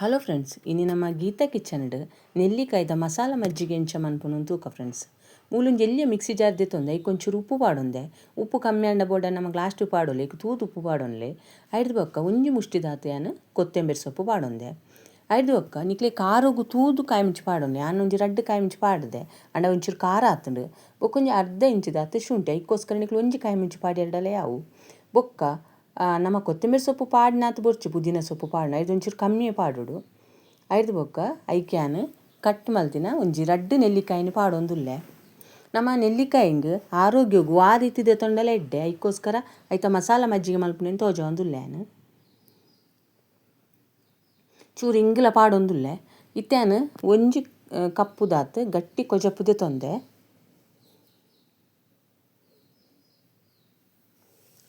Hello friends, ಇನ್ನು ನಮ್ಮ ಗೀತಾ ಕಿಚನ್ಡ್ ನೆಲ್ಲಿಕಾಯ್ದ ಮಸಾಲ ಮಜ್ಜಿಗೆ ಎಂಚ ಮನ್ಪುನು ತೂಕ ಫ್ರೆಂಡ್ಸ್. ಮೂಲೊಂಜಿ ಎಲ್ಲಿಯ ಮಿಕ್ಸಿ ಜಾರ್ದೆ ತೊಂದೆ ಐಕೊಂಚೂರು ಉಪ್ಪು ಪಾಡೊಂದೆ. ಉಪ್ಪು ಕಮ್ಮಿ ಅಂಡ ಬೋಡ ನಮಗೆ ಲಾಸ್ಟ್ ಪಾಡೋಲೆ ತೂತು ಉಪ್ಪು ಪಾಡೊನ್ಲೆ. ಐಡ್ದು ಬೊಕ್ಕ ಒಂಜಿ ಮುಷ್ಟಿ ದಾತೆಯಾನು ಕೊತ್ತಂಬರಿ ಸೊಪ್ಪು ಪಾಡೊಂದೆ. ಐಡ್ದು ಬೊಕ್ಕ ನಿಕ್ಲೆ ಖಾರೋಗು ತೂದು ಕಾಯಿ ಮಿಂಚು ಪಾಡೊಂಡೆ. ನಾನು ಒಂಜಿ ರಡ್ಡು ಕಾಯಿ ಮಿಂಚು ಪಾಡ್ದೆ ಅಂಡ ಒಂಚೂರು ಖಾರ ಆತುಂಡು. ಬೊಕ್ಕ ಒಂಜಿ ಅರ್ಧ ಇಂಚು ದಾತೆ ಶುಂಠಿ ಐಕ್ಕೋಸ್ಕರ ನಿಕ್ಲೆ ಒಂಜಿ ಕಾಯಿ ಮಿಂಚು ಪಾಡಿ ಎರಡಲೆ ಯಾವು. ಬೊಕ್ಕ ನಮ್ಮ ಕೊತ್ತಂಬರಿ ಸೊಪ್ಪು ಪಾಡಿನಾತು ಬೊರ್ಚು ಪುದೀನ ಸೊಪ್ಪು ಪಾಡಿನ ಐದು ಒಂಚೂರು ಕಮ್ಮಿಯೇ ಪಾಡೋಡು. ಐದು ಬೊಕ್ಕ ಐಕ್ಯಾನು ಕಟ್ ಮಲ್ತಿನ ಒಂಜಿ ರಡ್ಡು ನೆಲ್ಲಿಕಾಯಿನ ಪಾಡೊಂದುಲ್ಲೆ. ನಮ್ಮ ನೆಲ್ಲಿಕಾಯಿಂಗ್ ಆರೋಗ್ಯಗು ಆ ರೀತಿದೆ ತೊಂಡಲ ಎಡ್ಡೆ ಐಕ್ಕೋಸ್ಕರ ಐತ ಮಸಾಲ ಮಜ್ಜಿಗೆ ಮಲ್ಪುನೇನು ತೋಜೊಂದುಲ್ಲೆನು. ಚೂರು ಇಂಗ್ಲ ಪಾಡೊಂದುಲ್ಲೆ. ಇತ್ಯಾನು ಒಂಜಿ ಕಪ್ಪು ದಾತ್ ಗಟ್ಟಿ ಕೊಜಪುದೆ ತೊಂದೆ.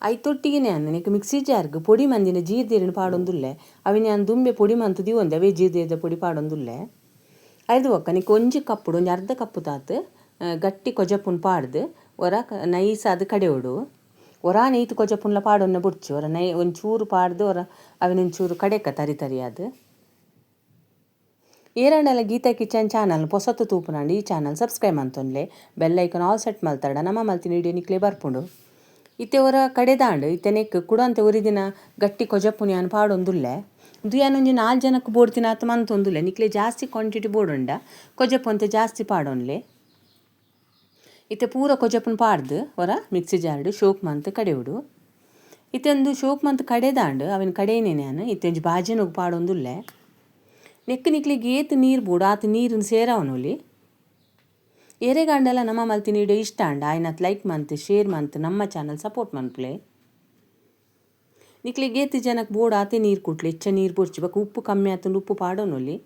ಐತೊಟ್ಟಿಗೆ ನಿಕ್ಕೆ ಮಿಕ್ಸಿ ಜಾರ್ಗ್ ಪೊಡಿ ಮಂದಿನ ಜೀರ್ದೇರಿನ ಪಾಡೊಂದುಲ್ಲೆ. ಅವಿನ ನಾನು ದುಂಬೆ ಪೊಡಿ ಮಂತು ದಿವೊಂದೆ ಅವೇ ಜೀರ್ದೇರಿದ ಪೊಡಿ ಪಾಡೊಂದುಲ್ಲೆ. ಐದು ಬೊಕ್ಕ ನಿಕ್ಕೆ ಒಂಜಿ ಕಪ್ಪುಡು ಒಂಜಿ ಅರ್ಧ ಕಪ್ಪು ತಾತು ಗಟ್ಟಿ ಕೊಜಪುನ್ ಪಾಡ್ದು ಒರ ನೈಸಾದ ಕಡೆಯೋಡು. ಒರ ನೈತು ಕೊಜಪುನ್ಲ ಪಾಡೊನ್ನ ಬುಡ್ಚು ಒರ ಒಂಚೂರು ಪಾಡ್ದು ಒರ ಅವಿನೊಂಚೂರು ಕಡೆಕ ತರಿ ತರಿಯಾದು. ಏರಂಡಲ ಗೀತಾ ಕಿಚನ್ ಚಾನಲ್ ಪೊಸತ್ತು ತೂಪುನಾಂಡು ಈ ಚಾನಲ್ ಸಬ್ಸ್ಕ್ರೈಬ್ ಮಂತೊನ್ಲೆ ಬೆಲ್ ಐಕನ್ ಆಲ್ ಸೆಟ್ ಮಲ್ತಾಡ ನಮ್ಮ ಮಲ್ತಿನ ವಿಡಿಯೋ ನಿಕ್ಲೆ ಬರ್ಪುಂಡು. ಇತ್ತೆ ಒರ ಕಡೆದಾಂಡು ಇತ್ತೆ ನೆಕ್ ಕುಡಂತೆ ಒರಿದಿನ ಗಟ್ಟಿ ಕೊಜಪುನಿಯಾನ್ ಪಾಡೊಂದುಲ್ಲೆ. ದುಯಾನೊಂಜಿ 4 ಜನಕ್ಕೆ ಬೋಡ್ತಿನ ಆತ ಮಂತೊಂದುಲ್ಲೆ. ನಿಕ್ಲೆ ಜಾಸ್ತಿ ಕ್ವಾಂಟಿಟಿ ಬೋಡುಂಡ ಕೊಜಪುಂತೆ ಜಾಸ್ತಿ ಪಾಡೊನ್ಲೆ. ಇತ್ತೆ ಪೂರ ಕೊಜಪುನ್ ಪಾಡ್ದು ಒರ ಮಿಕ್ಸಿ ಜಾರ್ಡು ಶೋಕ್ ಮಂತ್ ಕಡೆಯುಡು. ಇತ್ತೊಂದು ಶೋಕ್ ಮಂತ್ ಕಡೆದಾಂಡು ಅವಿನ ಕಡೆಯೇ ನಾನು ಇತ್ತೊಂಜಿ ಬಾಜಿನೋಗಿ ಪಾಡೊಂದುಲ್ಲೆ. ನೆಕ್ ನಿಕ್ಲಿಗೆ ಏತು ನೀರು ಬೋಡು ಆತ ನೀರನ್ನು ಸೇರವನೊಲಿ. ಎರೆಗಾಂಡಲ ನಮ್ಮ ಮಲ್ತಿನ ವಿಡಿಯೋ ಇಷ್ಟ ಅಂಡ ಆಯ್ನತ್ ಲೈಕ್ ಮಂತ್ ಶೇರ್ ಮಂತ್ ನಮ್ಮ ಚಾನಲ್ ಸಪೋರ್ಟ್ ಮನ್ಪುಲೆ. ನಿಕ್ಲಿಗೆ ಏತು ಜನಕ್ಕೆ ಬೋಡು ಆತೆ ನೀರು ಕೊಟ್ಲೆ ಹೆಚ್ಚ ನೀರು ಪೊರ್ಚಿ ಬಕ್ಕ ಉಪ್ಪು ಕಮ್ಮಿ ಆತಂಡು ಉಪ್ಪು ಪಾಡೋನೊಲಿ.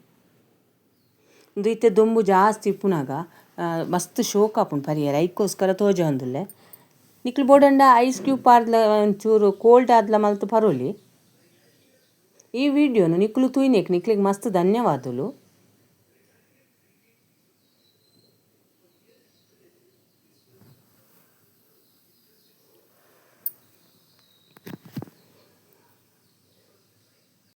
ಇದು ಇತ್ತೆ ದೊಂಬು ಜಾಸ್ತಿ ಉಪ್ಪುನಾಗ ಮಸ್ತ್ ಶೋಕ್ ಆಪುಂಡು ಪರಿಯರ ಐಕ್ಕೋಸ್ಕರ ತೋಜೊಂದುಲ್ಲೆ. ನಿಕ್ಲು ಬೋಡಂಡ ಐಸ್ ಕ್ಯೂಬ್ ಪಾರ್ದ್ಲ ಒಂಚೂರು ಕೋಲ್ಡ್ ಆದ್ಲ ಮಲ್ತು ಪರೋಲಿ. ಈ ವಿಡಿಯೋನು ನಿಕ್ಲು ತೂಯ್ನೆಕ್ ನಿಕ್ಲಿಗೆ ಮಸ್ತ್ ಧನ್ಯವಾದಲು.